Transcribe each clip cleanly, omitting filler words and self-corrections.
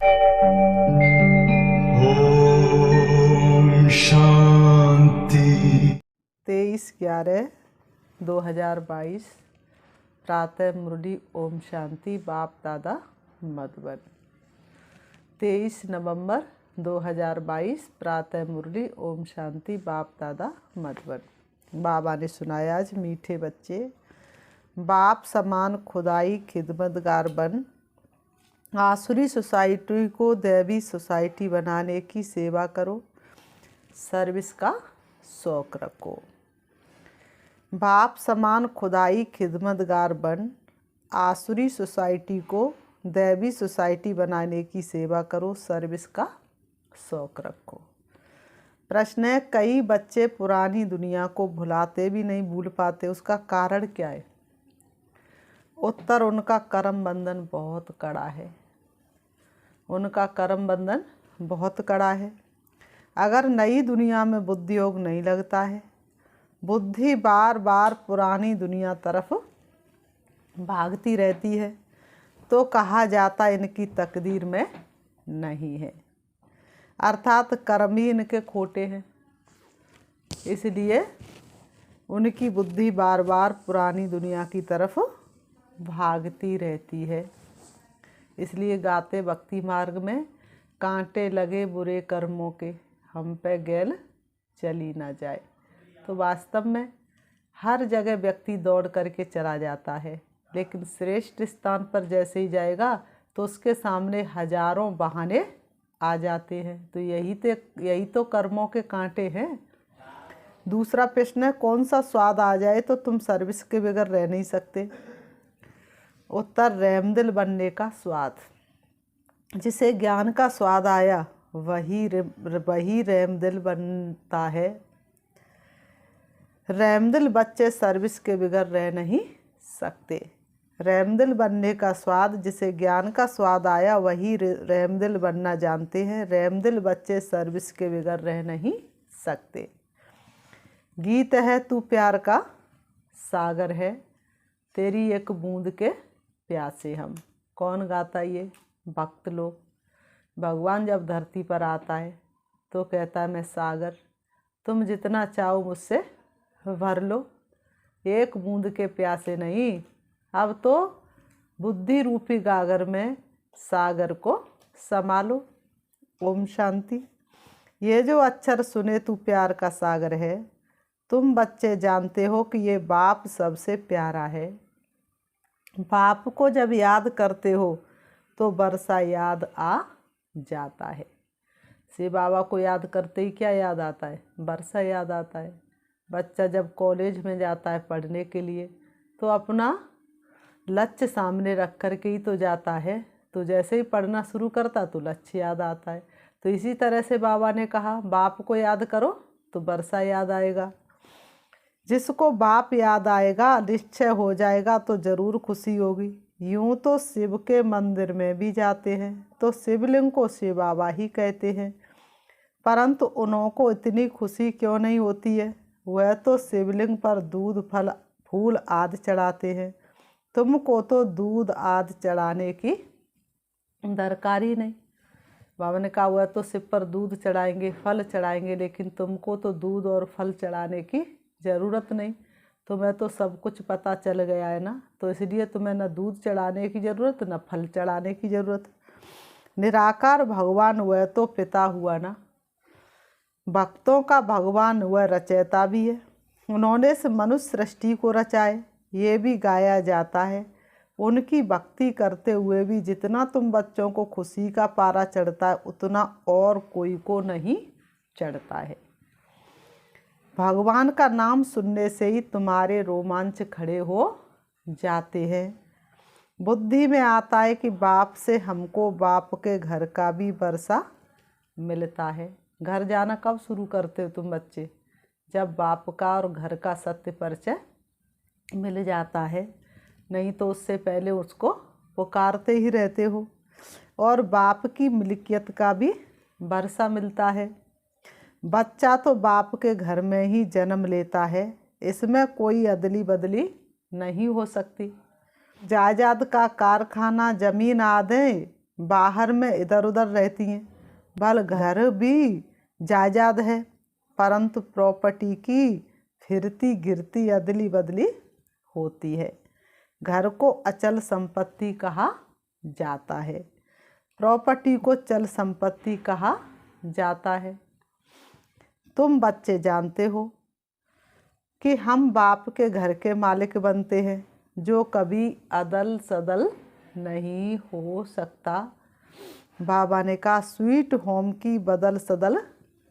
ओम शांति। 23/11/2022 प्रातः मुरली ओम शांति बाप दादा मधुबन। 23 नवंबर 2022 प्रातः मुरली ओम शांति बाप दादा मधुबन। बाबा ने सुनाया, आज मीठे बच्चे, बाप समान खुदाई खिदमतगार बन आसुरी सोसाइटी को दैवी सोसाइटी बनाने की सेवा करो, सर्विस का शौक रखो। बाप समान खुदाई खिदमतगार बन आसुरी सोसाइटी को दैवी सोसाइटी बनाने की सेवा करो, सर्विस का शौक रखो। प्रश्न है, कई बच्चे पुरानी दुनिया को भुलाते भी नहीं भूल पाते, उसका कारण क्या है? उत्तर, उनका कर्म बंधन बहुत कड़ा है। उनका कर्म बंधन बहुत कड़ा है। अगर नई दुनिया में बुद्धि योग नहीं लगता है, बुद्धि बार बार पुरानी दुनिया तरफ भागती रहती है, तो कहा जाता इनकी तकदीर में नहीं है, अर्थात कर्म ही इनके खोटे हैं। इसलिए उनकी बुद्धि बार बार पुरानी दुनिया की तरफ भागती रहती है। इसलिए गाते भक्ति मार्ग में, कांटे लगे बुरे कर्मों के, हम पे गैल चली ना जाए। तो वास्तव में हर जगह व्यक्ति दौड़ करके चला जाता है, लेकिन श्रेष्ठ स्थान पर जैसे ही जाएगा तो उसके सामने हजारों बहाने आ जाते हैं। तो यही तो कर्मों के कांटे हैं। दूसरा प्रश्न है, कौन सा स्वाद आ जाए तो तुम सर्विस के बगैर रह नहीं सकते? उत्तर, रहमदिल बनने का स्वाद। जिसे ज्ञान का स्वाद आया वही रहमदिल बनता है। रहमदिल बच्चे सर्विस के बगैर रह नहीं सकते। रहमदिल बनने का स्वाद, जिसे ज्ञान का स्वाद आया वही रहमदिल बनना जानते हैं। रहमदिल बच्चे सर्विस के बगैर रह नहीं सकते। गीत है, तू प्यार का सागर है, तेरी एक बूंद के प्यासे हम। कौन गाता ये? भक्त लोग। भगवान जब धरती पर आता है तो कहता है, मैं सागर, तुम जितना चाहो मुझसे भर लो, एक बूंद के प्यासे नहीं। अब तो बुद्धि रूपी गागर में सागर को संभालो। ओम शांति। ये जो अक्षर सुने तू प्यार का सागर है, तुम बच्चे जानते हो कि ये बाप सबसे प्यारा है। बाप को जब याद करते हो तो बरसा याद आ जाता है। शिव बाबा को याद करते ही क्या याद आता है? बरसा याद आता है। बच्चा जब कॉलेज में जाता है पढ़ने के लिए, तो अपना लक्ष्य सामने रख कर के ही तो जाता है। तो जैसे ही पढ़ना शुरू करता तो लक्ष्य याद आता है। तो इसी तरह से बाबा ने कहा, बाप को याद करो तो बरसा याद आएगा। जिसको बाप याद आएगा, निश्चय हो जाएगा तो जरूर खुशी होगी। यूं तो शिव के मंदिर में भी जाते हैं तो शिवलिंग को शिव बाबा ही कहते हैं, परंतु उनको इतनी खुशी क्यों नहीं होती है? वह तो शिवलिंग पर दूध फल फूल आदि चढ़ाते हैं। तुमको तो दूध आदि चढ़ाने की दरकार ही नहीं। बाबा ने कहा, वह तो शिव पर दूध चढ़ाएंगे, फल चढ़ाएंगे, लेकिन तुमको तो दूध और फल चढ़ाने की ज़रूरत नहीं। तुम्हें तो सब कुछ पता चल गया है ना, तो इसलिए तुम्हें न दूध चढ़ाने की ज़रूरत न फल चढ़ाने की ज़रूरत। निराकार भगवान वह तो पिता हुआ ना, भक्तों का भगवान वह रचयिता भी है। उन्होंने इस मनुष्य सृष्टि को रचाए, ये भी गाया जाता है। उनकी भक्ति करते हुए भी जितना तुम बच्चों को खुशी का पारा चढ़ता है, उतना और कोई को नहीं चढ़ता है। भगवान का नाम सुनने से ही तुम्हारे रोमांच खड़े हो जाते हैं। बुद्धि में आता है कि बाप से हमको बाप के घर का भी बरसा मिलता है। घर जाना कब शुरू करते हो तुम बच्चे? जब बाप का और घर का सत्य परिचय मिल जाता है, नहीं तो उससे पहले उसको पुकारते ही रहते हो। और बाप की मिल्कियत का भी बरसा मिलता है। बच्चा तो बाप के घर में ही जन्म लेता है, इसमें कोई अदली बदली नहीं हो सकती। जायदाद का कारखाना, जमीन आदि बाहर में इधर उधर रहती हैं। भल घर भी जायदाद है, परंतु प्रॉपर्टी की फिरती गिरती अदली बदली होती है। घर को अचल संपत्ति कहा जाता है, प्रॉपर्टी को चल संपत्ति कहा जाता है। तुम बच्चे जानते हो कि हम बाप के घर के मालिक बनते हैं, जो कभी अदल सदल नहीं हो सकता। बाबा ने कहा स्वीट होम की बदल सदल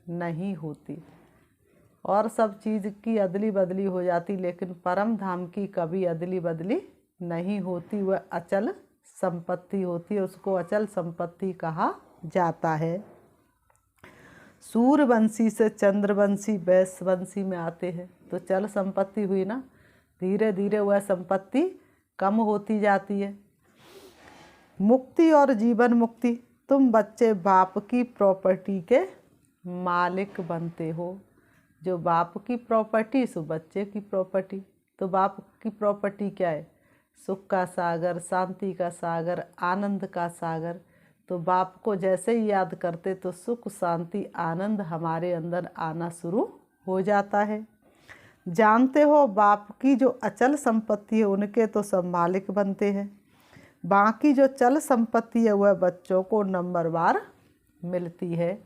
नहीं होती, और सब चीज़ की अदली बदली हो जाती, लेकिन परम धाम की कभी अदली बदली नहीं होती। वह अचल संपत्ति होती है, उसको अचल संपत्ति कहा जाता है। सूर्यवंशी से चंद्रवंशी वैश्यवंशी में आते हैं, तो चल संपत्ति हुई ना, धीरे धीरे वह संपत्ति कम होती जाती है। मुक्ति और जीवन मुक्ति, तुम बच्चे बाप की प्रॉपर्टी के मालिक बनते हो। जो बाप की प्रॉपर्टी सो बच्चे की प्रॉपर्टी। तो बाप की प्रॉपर्टी क्या है? सुख का सागर, शांति का सागर, आनंद का सागर। तो बाप को जैसे ही याद करते तो सुख शांति आनंद हमारे अंदर आना शुरू हो जाता है। जानते हो बाप की जो अचल संपत्ति है उनके तो सब मालिक बनते हैं, बाकी जो चल संपत्ति है वह बच्चों को नंबरवार मिलती है।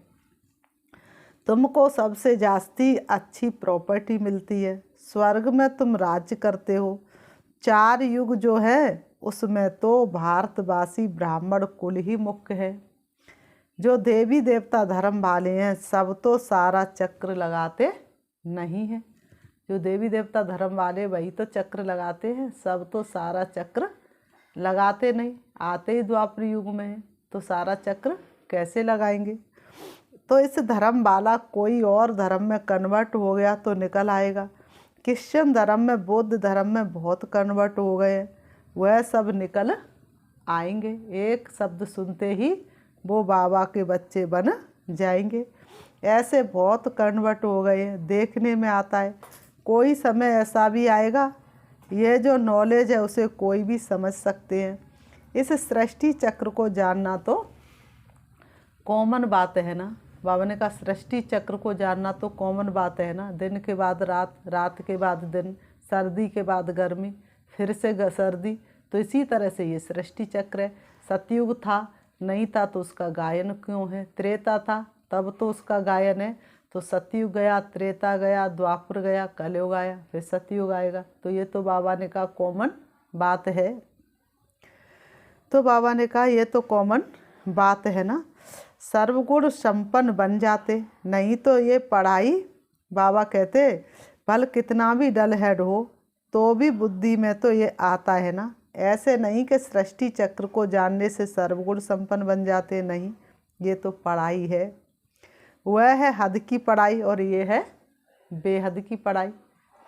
तुमको सबसे जास्ती अच्छी प्रॉपर्टी मिलती है। स्वर्ग में तुम राज्य करते हो। 4 युग जो है उसमें तो भारतवासी ब्राह्मण कुल ही मुख्य है। जो देवी देवता धर्म वाले हैं सब तो सारा चक्र लगाते नहीं हैं। जो देवी देवता धर्म वाले वही तो चक्र लगाते हैं, सब तो सारा चक्र लगाते नहीं। आते ही द्वापर युग में है तो सारा चक्र कैसे लगाएंगे? तो इस धर्म वाला कोई और धर्म में कन्वर्ट हो गया तो निकल आएगा। क्रिश्चियन धर्म में, बौद्ध धर्म में बहुत कन्वर्ट हो गए हैं, वह सब निकल आएंगे। एक शब्द सुनते ही वो बाबा के बच्चे बन जाएंगे। ऐसे बहुत कन्वर्ट हो गए हैं, देखने में आता है। कोई समय ऐसा भी आएगा, ये जो नॉलेज है उसे कोई भी समझ सकते हैं। इस सृष्टि चक्र को जानना तो कॉमन बात है ना। बाबा ने कहा सृष्टि चक्र को जानना तो कॉमन बात है ना। दिन के बाद रात, रात के बाद दिन, सर्दी के बाद गर्मी, फिर से सर्दी। तो इसी तरह से ये सृष्टि चक्र है। सतयुग था, नहीं था तो उसका गायन क्यों है? त्रेता था तब तो उसका गायन है। तो सतयुग गया, त्रेता गया, द्वापर गया, कलयुग आया, फिर सतयुग आएगा। तो ये तो बाबा ने कहा कॉमन बात है। तो बाबा ने कहा ये तो कॉमन बात है ना। सर्वगुण संपन्न बन जाते, नहीं तो ये पढ़ाई, बाबा कहते भल कितना भी डल हेड हो तो भी बुद्धि में तो ये आता है ना। ऐसे नहीं कि सृष्टि चक्र को जानने से सर्वगुण संपन्न बन जाते, नहीं, ये तो पढ़ाई है। वह है हद की पढ़ाई और ये है बेहद की पढ़ाई।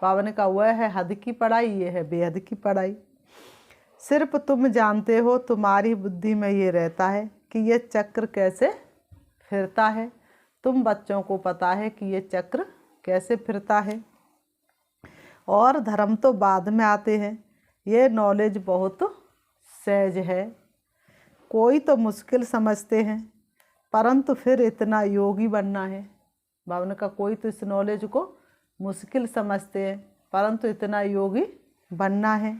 बाबा ने कहा वह है हद की पढ़ाई, ये है बेहद की पढ़ाई। सिर्फ तुम जानते हो, तुम्हारी बुद्धि में ये रहता है कि ये चक्र कैसे फिरता है। तुम बच्चों को पता है कि ये चक्र कैसे फिरता है। और धर्म तो बाद में आते हैं। ये नॉलेज बहुत सहज है। कोई तो मुश्किल समझते हैं, परंतु फिर इतना योगी बनना है। बाबा ने कहा कोई तो इस नॉलेज को मुश्किल समझते हैं, परंतु इतना योगी बनना है।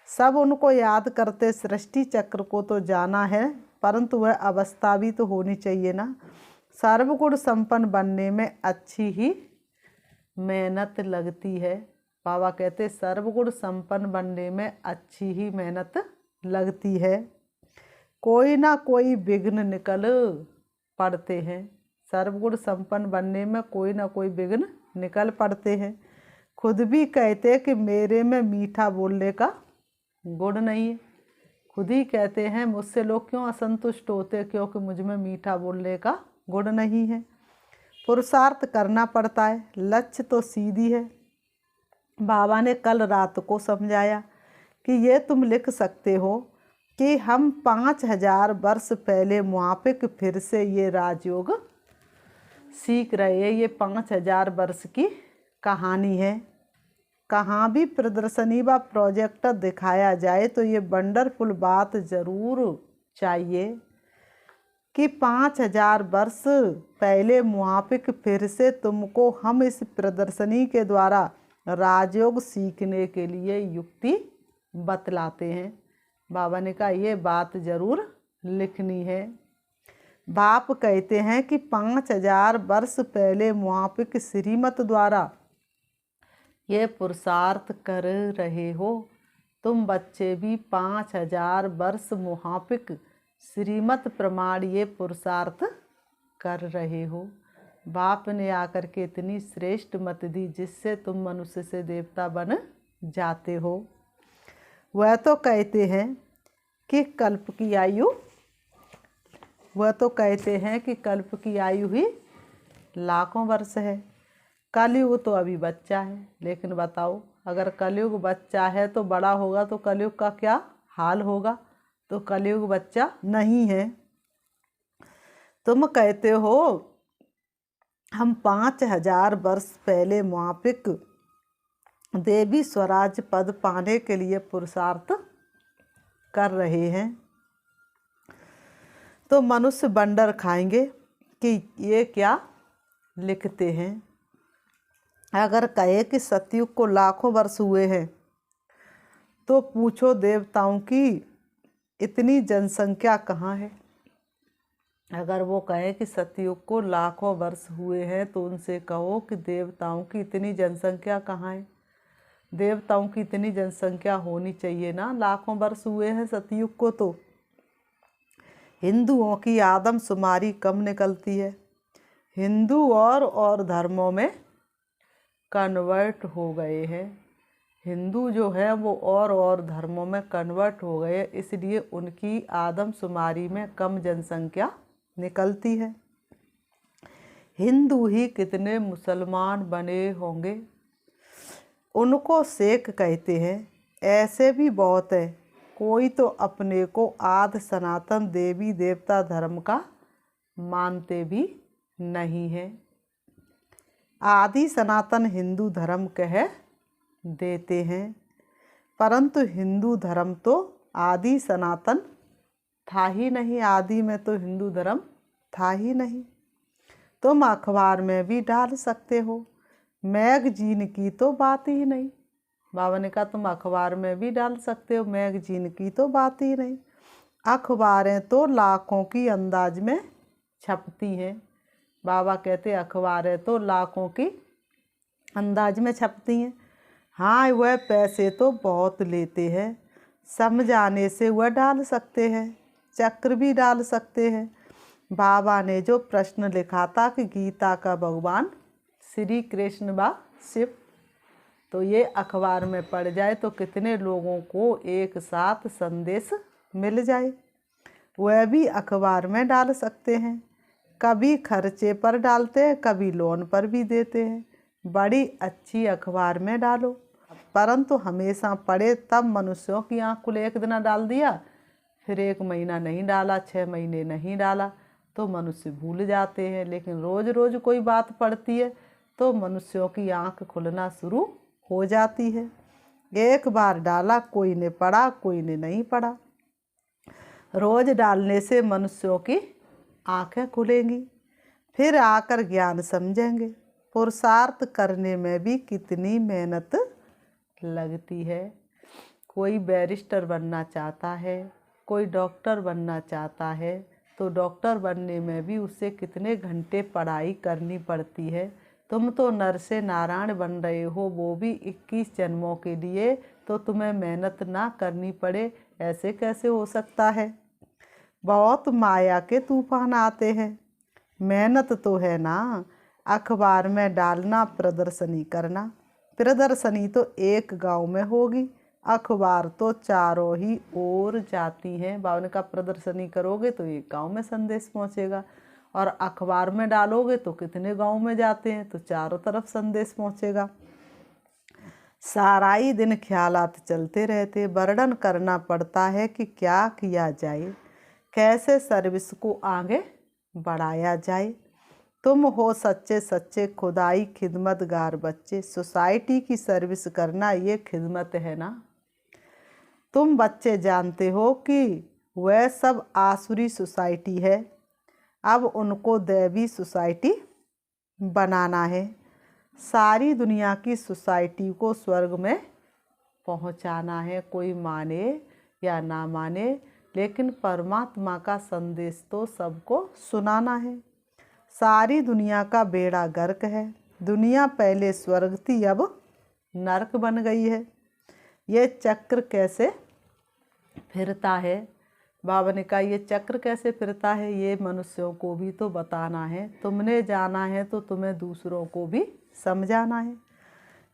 सब उनको याद करते सृष्टि चक्र को तो जाना है, परंतु वह अवस्था भी तो होनी चाहिए ना। सर्वगुण संपन्न बनने में अच्छी ही मेहनत लगती है। बाबा कहते सर्वगुण संपन्न बनने में अच्छी ही मेहनत लगती है। कोई ना कोई विघ्न निकल पड़ते हैं। सर्वगुण संपन्न बनने में कोई ना कोई विघ्न निकल पड़ते हैं। खुद भी कहते कि मेरे में मीठा बोलने का गुण नहीं है। खुद ही कहते हैं मुझसे लोग क्यों असंतुष्ट होते, क्योंकि मुझ में मीठा बोलने का गुण नहीं है। पुरुषार्थ करना पड़ता है, लक्ष्य तो सीधी है। बाबा ने कल रात को समझाया कि ये तुम लिख सकते हो कि हम 5000 वर्ष पहले मुआफिक फिर से ये राजयोग सीख रहे हैं। ये 5000 वर्ष की कहानी है। कहाँ भी प्रदर्शनी व प्रोजेक्ट दिखाया जाए तो ये वंडरफुल बात ज़रूर चाहिए। कि 5000 वर्ष पहले मुआफिक फिर से तुमको हम इस प्रदर्शनी के द्वारा राजयोग सीखने के लिए युक्ति बतलाते हैं। बाबा ने कहा ये बात जरूर लिखनी है। बाप कहते हैं कि 5000 वर्ष पहले मुआफिक श्रीमत द्वारा ये पुरुषार्थ कर रहे हो। तुम बच्चे भी 5000 वर्ष मुआफिक श्रीमत प्रमाण ये पुरुषार्थ कर रहे हो। बाप ने आकर के इतनी श्रेष्ठ मत दी जिससे तुम मनुष्य से देवता बन जाते हो। वह तो कहते हैं कि कल्प की आयु ही लाखों वर्ष है। कलयुग तो अभी बच्चा है, लेकिन बताओ अगर कलयुग बच्चा है तो बड़ा होगा तो कलयुग का क्या हाल होगा। तो कलयुग बच्चा नहीं है। तुम कहते हो हम 5000 वर्ष पहले मुआफिक देवी स्वराज पद पाने के लिए पुरुषार्थ कर रहे हैं, तो मनुष्य बंडर खाएंगे कि ये क्या लिखते हैं। अगर कहे कि सतयुग को लाखों वर्ष हुए हैं तो पूछो देवताओं की इतनी जनसंख्या कहाँ है। अगर वो कहे कि सतयुग को लाखों वर्ष हुए हैं तो उनसे कहो कि देवताओं की इतनी जनसंख्या कहाँ है। देवताओं की इतनी जनसंख्या होनी चाहिए ना, लाखों वर्ष हुए हैं सतयुग को। तो हिंदुओं की आदमशुमारी कम निकलती है। हिंदू और धर्मों में कन्वर्ट हो गए हैं। हिंदू जो है वो और धर्मों में कन्वर्ट हो गए, इसलिए उनकी आदमशुमारी में कम जनसंख्या निकलती है। हिंदू ही कितने मुसलमान बने होंगे। उनको शेख कहते हैं। ऐसे भी बहुत है। कोई तो अपने को आदि सनातन देवी देवता धर्म का मानते भी नहीं है। आदि सनातन हिंदू धर्म कह देते हैं, परंतु हिंदू धर्म तो आदि सनातन था ही नहीं। आदि में तो हिंदू धर्म था ही नहीं। तुम अखबार में भी डाल सकते हो, मैगजीन की तो बात ही नहीं। बाबा ने कहा तुम अखबार में भी डाल सकते हो, मैगजीन की तो बात ही नहीं। अखबारें तो लाखों की अंदाज में छपती हैं। बाबा कहते अखबारें तो लाखों की अंदाज में छपती हैं। हाँ, वह पैसे तो बहुत लेते हैं। समझाने से वह डाल सकते हैं, चक्र भी डाल सकते हैं। बाबा ने जो प्रश्न लिखा था कि गीता का भगवान श्री कृष्ण व शिव, तो ये अखबार में पढ़ जाए तो कितने लोगों को एक साथ संदेश मिल जाए। वह भी अखबार में डाल सकते हैं। कभी खर्चे पर डालते हैं, कभी लोन पर भी देते हैं। बड़ी अच्छी अखबार में डालो, परंतु हमेशा पढ़े तब मनुष्यों की आँख खुले। एक दिन डाल दिया, फिर 1 महीना नहीं डाला, 6 महीने नहीं डाला, तो मनुष्य भूल जाते हैं। लेकिन रोज़ रोज़ कोई बात पढ़ती है तो मनुष्यों की आँख खुलना शुरू हो जाती है। एक बार डाला, कोई ने पढ़ा, कोई ने नहीं पढ़ा। रोज़ डालने से मनुष्यों की आँखें खुलेंगी, फिर आकर ज्ञान समझेंगे। पुरुषार्थ करने में भी कितनी मेहनत लगती है। कोई बैरिस्टर बनना चाहता है, कोई डॉक्टर बनना चाहता है, तो डॉक्टर बनने में भी उससे कितने घंटे पढ़ाई करनी पड़ती है। तुम तो नर से नारायण बन रहे हो, वो भी 21 जन्मों के लिए, तो तुम्हें मेहनत ना करनी पड़े, ऐसे कैसे हो सकता है। बहुत माया के तूफान आते हैं। मेहनत तो है ना, अखबार में डालना, प्रदर्शनी करना। प्रदर्शनी तो एक गांव में होगी, अखबार तो चारों ही ओर जाती हैं। बाबा ने कहा प्रदर्शनी करोगे तो एक गांव में संदेश पहुंचेगा, और अखबार में डालोगे तो कितने गांव में जाते हैं, तो चारों तरफ संदेश पहुंचेगा। सारा ही दिन ख्यालात चलते रहते, वर्णन करना पड़ता है कि क्या किया जाए, कैसे सर्विस को आगे बढ़ाया जाए। तुम हो सच्चे सच्चे खुदाई खिदमतगार बच्चे। सोसाइटी की सर्विस करना ये खिदमत है ना। तुम बच्चे जानते हो कि वह सब आसुरी सोसाइटी है, अब उनको दैवी सोसाइटी बनाना है। सारी दुनिया की सोसाइटी को स्वर्ग में पहुंचाना है, कोई माने या ना माने, लेकिन परमात्मा का संदेश तो सबको सुनाना है। सारी दुनिया का बेड़ा गर्क है। दुनिया पहले स्वर्ग थी, अब नरक बन गई है। ये चक्र कैसे फिरता है? बाबा ने कहा ये चक्र कैसे फिरता है, ये मनुष्यों को भी तो बताना है। तुमने जाना है तो तुम्हें दूसरों को भी समझाना है।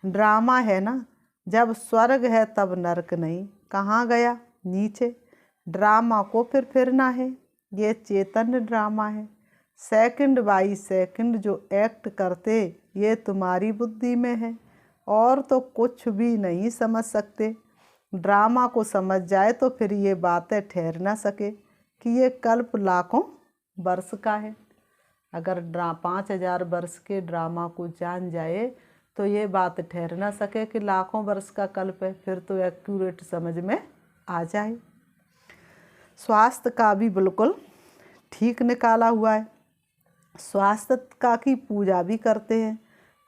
ड्रामा है ना, जब स्वर्ग है तब नरक नहीं, कहाँ गया? नीचे। ड्रामा को फिर फिरना है। ये चैतन्य ड्रामा है। सेकंड बाई सेकंड जो एक्ट करते ये तुम्हारी बुद्धि में है, और तो कुछ भी नहीं समझ सकते। ड्रामा को समझ जाए तो फिर ये बातें ठहर ना सके कि ये कल्प लाखों वर्ष का है। अगर 5,000 वर्ष के ड्रामा को जान जाए तो ये बात ठहर ना सके कि लाखों वर्ष का कल्प है, फिर तो एक्यूरेट समझ में आ जाए। स्वास्थ्य का भी बिल्कुल ठीक निकाला हुआ है। स्वास्थ्य का की पूजा भी करते हैं,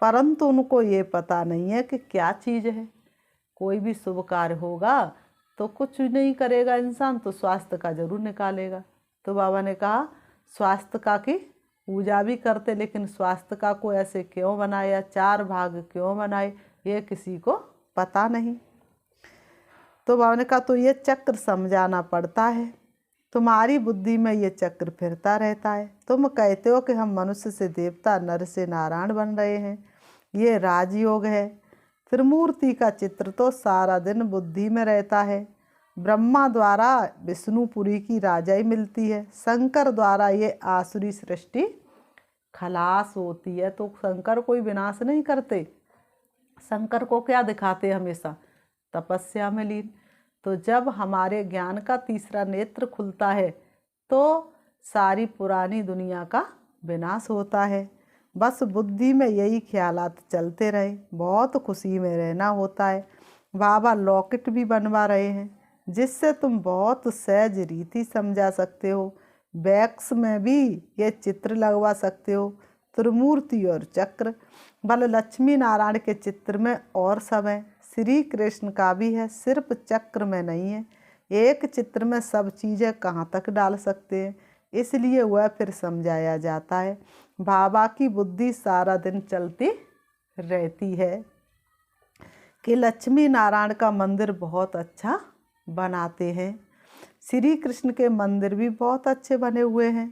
परंतु उनको ये पता नहीं है कि क्या चीज़ है। कोई भी शुभ कार्य होगा तो कुछ नहीं करेगा इंसान तो स्वास्थ्य का जरूर निकालेगा। तो बाबा ने कहा स्वास्थ्य का की पूजा भी करते, लेकिन स्वास्थ्य का को ऐसे क्यों बनाया, 4 भाग क्यों बनाए, ये किसी को पता नहीं। तो बाबा ने कहा तो ये चक्र समझाना पड़ता है। तुम्हारी बुद्धि में ये चक्र फिरता रहता है। तुम कहते हो कि हम मनुष्य से देवता, नर से नारायण बन रहे हैं, ये राजयोग है। त्रिमूर्ति का चित्र तो सारा दिन बुद्धि में रहता है। ब्रह्मा द्वारा विष्णुपुरी की राजाई मिलती है, शंकर द्वारा ये आसुरी सृष्टि खलास होती है। तो शंकर कोई विनाश नहीं करते। शंकर को क्या दिखाते हमेशा? तपस्या में लीन। तो जब हमारे ज्ञान का तीसरा नेत्र खुलता है तो सारी पुरानी दुनिया का विनाश होता है। बस बुद्धि में यही ख्यालात चलते रहे, बहुत खुशी में रहना होता है। बाबा लॉकेट भी बनवा रहे हैं जिससे तुम बहुत सहज रीति समझा सकते हो। बैक्स में भी ये चित्र लगवा सकते हो, त्रिमूर्ति और चक्र। बल लक्ष्मी नारायण के चित्र में और सब है, श्री कृष्ण का भी है, सिर्फ चक्र में नहीं है। एक चित्र में सब चीज़ें कहाँ तक डाल सकते हैं, इसलिए वह फिर समझाया जाता है। बाबा की बुद्धि सारा दिन चलती रहती है कि लक्ष्मी नारायण का मंदिर बहुत अच्छा बनाते हैं, श्री कृष्ण के मंदिर भी बहुत अच्छे बने हुए हैं,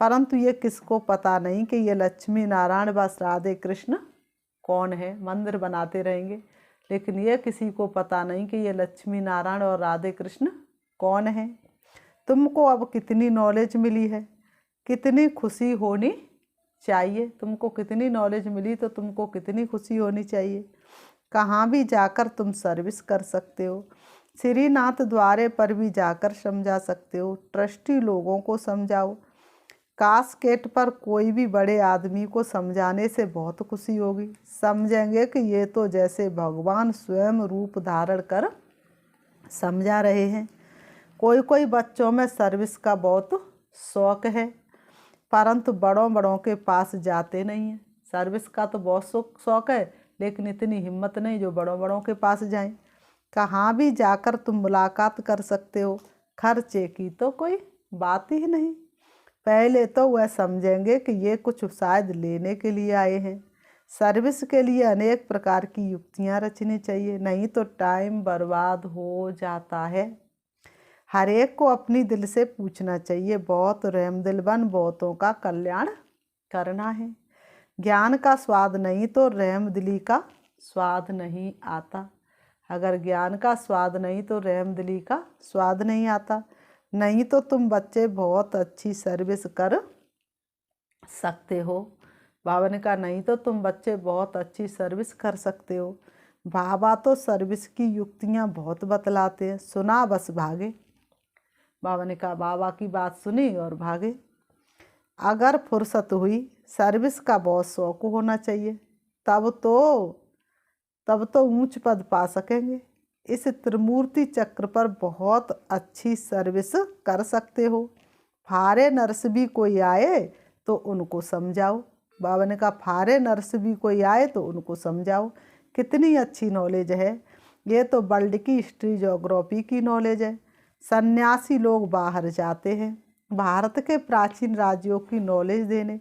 परंतु ये किसको पता नहीं कि ये लक्ष्मी नारायण बस राधे कृष्ण कौन है। मंदिर बनाते रहेंगे लेकिन ये किसी को पता नहीं कि ये लक्ष्मी नारायण और राधे कृष्ण कौन है। तुमको अब कितनी नॉलेज मिली है, कितनी खुशी होनी चाहिए। तुमको कितनी नॉलेज मिली तो तुमको कितनी खुशी होनी चाहिए। कहाँ भी जाकर तुम सर्विस कर सकते हो। श्रीनाथ द्वारे पर भी जाकर समझा सकते हो। ट्रस्टी लोगों को समझाओ। कास्केट पर कोई भी बड़े आदमी को समझाने से बहुत खुशी होगी। समझेंगे कि ये तो जैसे भगवान स्वयं रूप धारण कर समझा रहे हैं। कोई बच्चों में सर्विस का बहुत शौक है, परंतु बड़ों बड़ों के पास जाते नहीं हैं। सर्विस का तो बहुत शौक है, लेकिन इतनी हिम्मत नहीं जो बड़ों बड़ों के पास जाएं। कहाँ भी जाकर तुम मुलाकात कर सकते हो, खर्चे की तो कोई बात ही नहीं। पहले तो वह समझेंगे कि ये कुछ शायद लेने के लिए आए हैं। सर्विस के लिए अनेक प्रकार की युक्तियाँ रचनी चाहिए, नहीं तो टाइम बर्बाद हो जाता है। हर एक को अपनी दिल से पूछना चाहिए, बहुत रहमदिल बन, बहुतों का कल्याण करना है। ज्ञान का स्वाद नहीं तो रहमदिली का स्वाद नहीं आता। अगर ज्ञान का स्वाद नहीं तो रहमदिली का स्वाद नहीं आता। नहीं तो तुम बच्चे बहुत अच्छी सर्विस कर सकते हो। बाबा ने कहा नहीं तो तुम बच्चे बहुत अच्छी सर्विस कर सकते हो। बाबा तो सर्विस की युक्तियाँ बहुत बतलाते हैं, सुना बस भागे। बाबा ने कहा बाबा की बात सुनी और भागे। अगर फुर्सत हुई, सर्विस का बहुत शौक होना चाहिए, तब तो ऊंच पद पा सकेंगे। इस त्रिमूर्ति चक्र पर बहुत अच्छी सर्विस कर सकते हो। फारे नर्स भी कोई आए तो उनको समझाओ। बाबा ने कहा फारे नर्स भी कोई आए तो उनको समझाओ। कितनी अच्छी नॉलेज है, ये तो वर्ल्ड की हिस्ट्री ज्योग्राफी की नॉलेज है। सन्यासी लोग बाहर जाते हैं भारत के प्राचीन राज्यों की नॉलेज देने,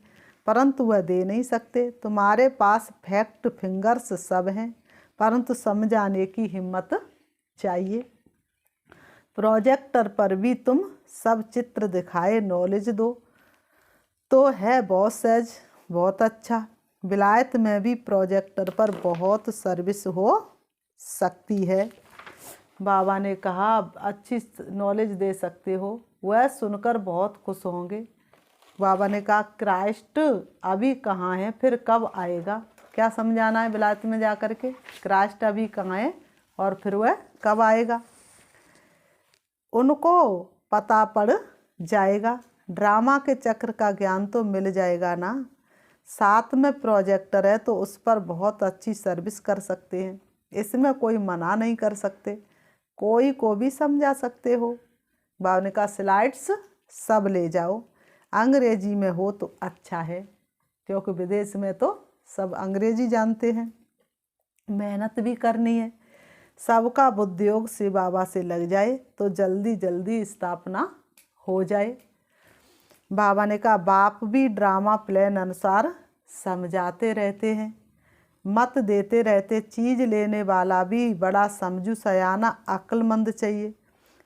परंतु वह दे नहीं सकते। तुम्हारे पास फैक्ट फिंगर्स सब हैं, परंतु समझाने की हिम्मत चाहिए। प्रोजेक्टर पर भी तुम सब चित्र दिखाए नॉलेज दो तो है बहुत सहज, बहुत अच्छा। विलायत में भी प्रोजेक्टर पर बहुत सर्विस हो सकती है। बाबा ने कहा अच्छी नॉलेज दे सकते हो, वह सुनकर बहुत खुश होंगे। बाबा ने कहा क्राइस्ट अभी कहाँ है, फिर कब आएगा? क्या समझाना है विलायत में जा कर के? क्राइस्ट अभी कहाँ है और फिर वह कब आएगा? उनको पता पड़ जाएगा। ड्रामा के चक्र का ज्ञान तो मिल जाएगा ना। साथ में प्रोजेक्टर है तो उस पर बहुत अच्छी सर्विस कर सकते हैं, इसमें कोई मना नहीं कर सकते। कोई को भी समझा सकते हो। बाबा ने कहा स्लाइड्स सब ले जाओ, अंग्रेजी में हो तो अच्छा है, क्योंकि विदेश में तो सब अंग्रेजी जानते हैं। मेहनत भी करनी है। सबका बुद्धियोग से बाबा से लग जाए तो जल्दी जल्दी स्थापना हो जाए। बाबा ने कहा बाप भी ड्रामा प्लान अनुसार समझाते रहते हैं, मत देते रहते। चीज़ लेने वाला भी बड़ा समझू सयाना अक्लमंद चाहिए।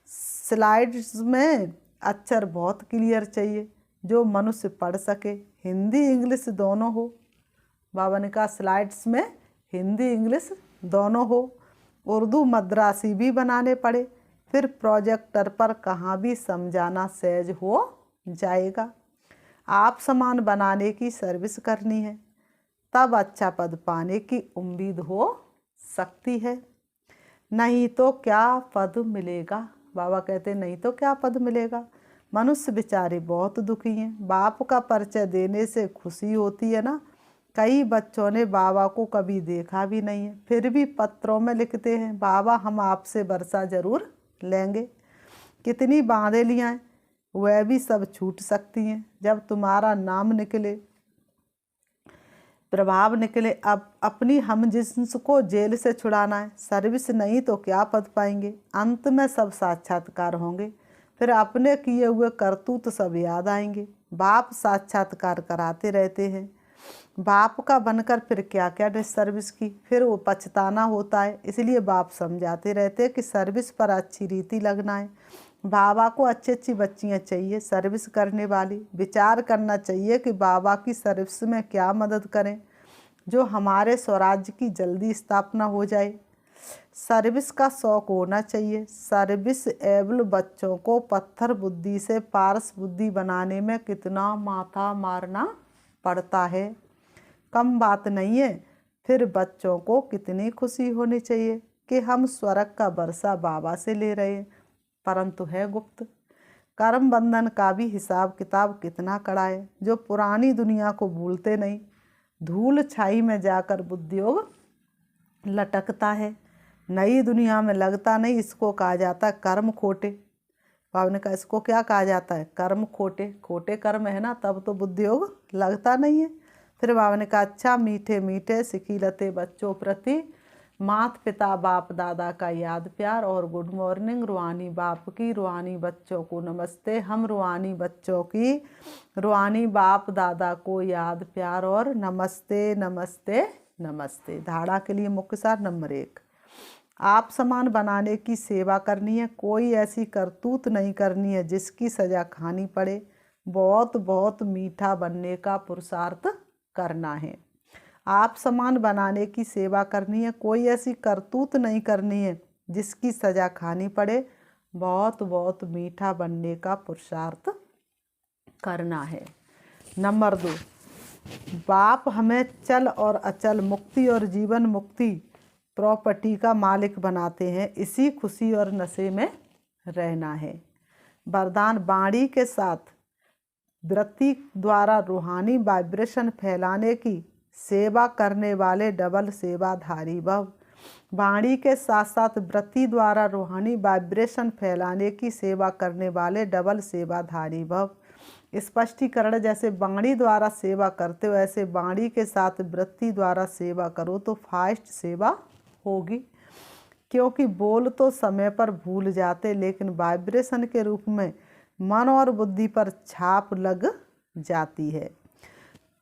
स्लाइड्स में अक्षर बहुत क्लियर चाहिए जो मनुष्य पढ़ सके, हिंदी इंग्लिश दोनों हो। बाबा ने कहा स्लाइड्स में हिंदी इंग्लिश दोनों हो, उर्दू मद्रासी भी बनाने पड़े, फिर प्रोजेक्टर पर कहाँ भी समझाना सहज हो जाएगा। आप सामान बनाने की सर्विस करनी है, तब अच्छा पद पाने की उम्मीद हो सकती है, नहीं तो क्या पद मिलेगा। बाबा कहते नहीं तो क्या पद मिलेगा। मनुष्य बेचारे बहुत दुखी हैं। बाप का परिचय देने से खुशी होती है ना। कई बच्चों ने बाबा को कभी देखा भी नहीं है, फिर भी पत्रों में लिखते हैं बाबा हम आपसे वर्षा जरूर लेंगे। कितनी बांधेलियाँ हैं, वह भी सब छूट सकती हैं जब तुम्हारा नाम निकले, प्रभाव निकले। अब अपनी हम जिन्स को जेल से छुड़ाना है। सर्विस नहीं तो क्या पद पाएंगे। अंत में सब साक्षात्कार होंगे, फिर अपने किए हुए करतूत सब याद आएंगे। बाप साक्षात्कार कराते रहते हैं। बाप का बनकर फिर क्या क्या सर्विस की, फिर वो पछताना होता है। इसलिए बाप समझाते रहते हैं कि सर्विस पर अच्छी रीति लगना है। बाबा को अच्छी अच्छी बच्चियाँ चाहिए सर्विस करने वाली। विचार करना चाहिए कि बाबा की सर्विस में क्या मदद करें जो हमारे स्वराज्य की जल्दी स्थापना हो जाए। सर्विस का शौक होना चाहिए। सर्विस एबल बच्चों को पत्थर बुद्धि से पारस बुद्धि बनाने में कितना माथा मारना पड़ता है, कम बात नहीं है। फिर बच्चों को कितनी खुशी होनी चाहिए कि हम स्वर्ग का वर्षा बाबा से ले रहे हैं, परंतु है गुप्त। कर्म बंधन का भी हिसाब किताब कितना कड़ा है, जो पुरानी दुनिया को भूलते नहीं। धूल छाई में जाकर बुद्धियोग लटकता है, नई दुनिया में लगता नहीं। इसको कहा जाता है कर्म खोटे। बाबा ने कहा इसको क्या कहा जाता है? कर्म खोटे। खोटे कर्म है ना, तब तो बुद्धियोग लगता नहीं है। फिर बाबा ने कहा अच्छा मीठे मीठे सिकीलते बच्चों प्रति माता पिता बाप दादा का याद प्यार और गुड मॉर्निंग। रूहानी बाप की रूहानी बच्चों को नमस्ते। हम रूहानी बच्चों की रूहानी बाप दादा को याद प्यार और नमस्ते नमस्ते नमस्ते। धाड़ा के लिए मुख्य सार नंबर 1, आप सामान बनाने की सेवा करनी है। कोई ऐसी करतूत नहीं करनी है जिसकी सजा खानी पड़े। बहुत बहुत मीठा बनने का पुरुषार्थ करना है। आप सामान बनाने की सेवा करनी है। कोई ऐसी करतूत नहीं करनी है जिसकी सजा खानी पड़े। बहुत बहुत मीठा बनने का पुरुषार्थ करना है। नंबर 2, बाप हमें चल और अचल मुक्ति और जीवन मुक्ति प्रॉपर्टी का मालिक बनाते हैं। इसी खुशी और नशे में रहना है। वरदान वाणी के साथ वृत्ति द्वारा रूहानी वाइब्रेशन फैलाने की सेवा करने वाले डबल सेवाधारी भव। वाणी के साथ साथ वृत्ति द्वारा रूहानी वाइब्रेशन फैलाने की सेवा करने वाले डबल सेवाधारी भव। स्पष्टीकरण, जैसे वाणी द्वारा सेवा करते हो ऐसे वाणी के साथ वृत्ति द्वारा सेवा करो तो फास्ट सेवा होगी। क्योंकि बोल तो समय पर भूल जाते, लेकिन वाइब्रेशन के रूप में मन और बुद्धि पर छाप लग जाती है।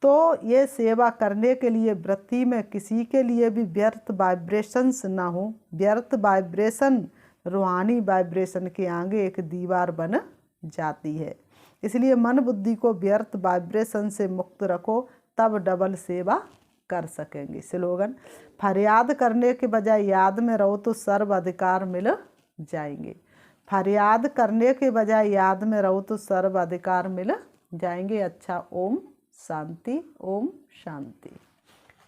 तो ये सेवा करने के लिए वृत्ति में किसी के लिए भी व्यर्थ वाइब्रेशंस ना हो। व्यर्थ वाइब्रेशन रूहानी वाइब्रेशन के आगे एक दीवार बन जाती है। इसलिए मन बुद्धि को व्यर्थ वाइब्रेशन से मुक्त रखो, तब डबल सेवा कर सकेंगे। स्लोगन, फरियाद करने के बजाय याद में रहो तो सर्व अधिकार मिल जाएंगे। फरियाद करने के बजाय याद में रहो तो सर्व अधिकार मिल जाएंगे। अच्छा, ओम शांति, ओम शांति।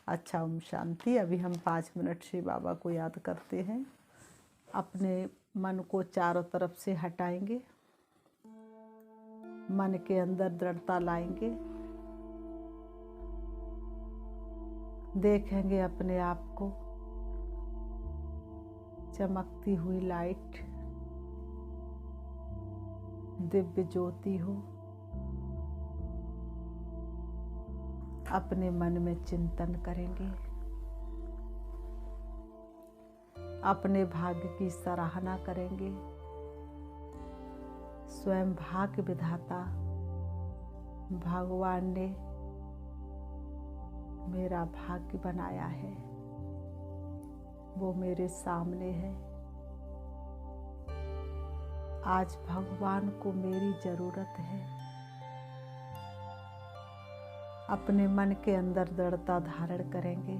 अच्छा, ओम शांति। अभी हम 5 मिनट से बाबा को याद करते हैं। अपने मन को चारों तरफ से हटाएंगे, मन के अंदर दृढ़ता लाएंगे, देखेंगे अपने आप को चमकती हुई लाइट, दिव्य ज्योति हो। अपने मन में चिंतन करेंगे, अपने भाग्य की सराहना करेंगे। स्वयं भाग्य विधाता भगवान ने मेरा भाग्य बनाया है, वो मेरे सामने है। आज भगवान को मेरी जरूरत है। अपने मन के अंदर दृढ़ता धारण करेंगे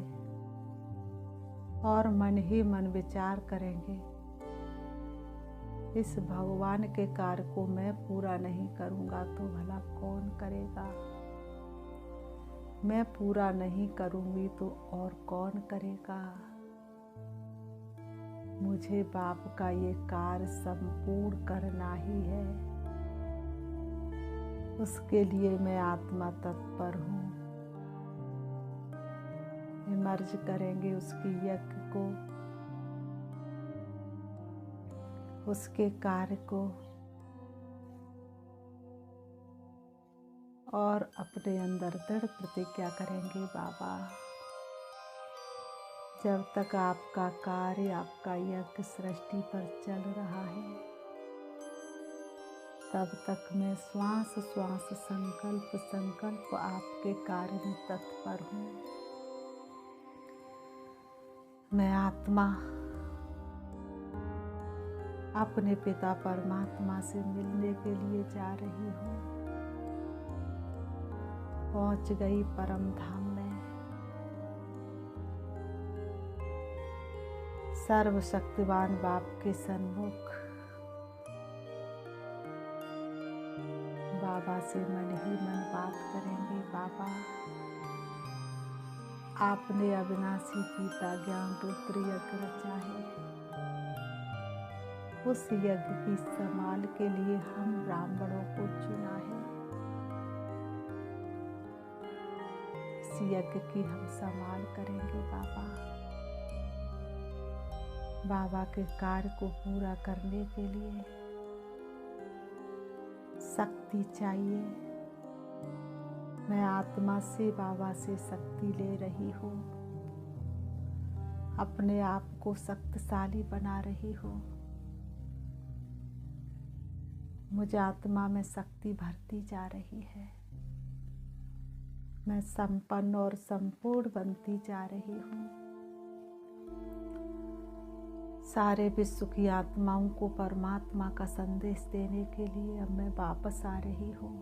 और मन ही मन विचार करेंगे, इस भगवान के कार्य को मैं पूरा नहीं करूँगा तो भला कौन करेगा। मैं पूरा नहीं करूँगी तो और कौन करेगा। मुझे बाप का ये कार्य संपूर्ण करना ही है, उसके लिए मैं आत्मा तत्पर हूँ। इमर्ज करेंगे उसकी यज्ञ को, उसके कार्य को, और अपने अंदर दृढ़ प्रतिज्ञा करेंगे, बाबा जब तक आपका कार्य, आपका यज्ञ सृष्टि पर चल रहा है, तब तक मैं श्वास श्वास संकल्प संकल्प आपके कार्य में तत्पर हूँ। मैं आत्मा अपने पिता परमात्मा से मिलने के लिए जा रही हूँ। पहुँच गई परम धाम में। सर्वशक्तिवान बाप के सन्मुख बाबा से मन ही मन बात करेंगे। बाबा, आपने अविनाशी गीता ज्ञान रुद्र यज्ञ रचा है, उस यज्ञ की संभाल के लिए हम ब्राह्मणों को चुना है। इस यज्ञ की हम संभाल करेंगे। बाबा के कार्य को पूरा करने के लिए शक्ति चाहिए। मैं आत्मा से बाबा से शक्ति ले रही हूँ, अपने आप को शक्तिशाली बना रही हूँ। मुझे आत्मा में शक्ति भरती जा रही है। मैं संपन्न और संपूर्ण बनती जा रही हूँ। सारे विश्व की आत्माओं को परमात्मा का संदेश देने के लिए अब मैं वापस आ रही हूँ।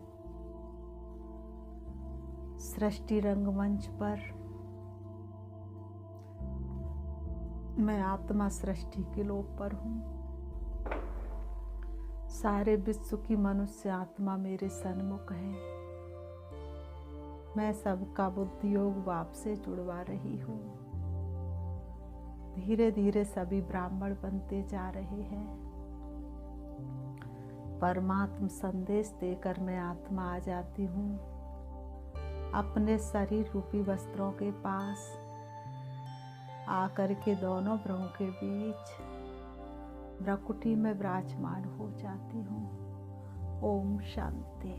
सृष्टि रंगमंच पर मैं आत्मा सृष्टि के लोक पर हूँ। सारे विश्व की मनुष्य आत्मा मेरे सन्मुख है। मैं सबका बुद्धि योग बाप से जुड़वा रही हूँ। धीरे धीरे सभी ब्राह्मण बनते जा रहे हैं। परमात्मा संदेश देकर मैं आत्मा आ जाती हूँ अपने शरीर रूपी वस्त्रों के पास आकर के दोनों भ्रुओं के बीच भ्रकुटी में विराजमान हो जाती हूँ। ओम शांति।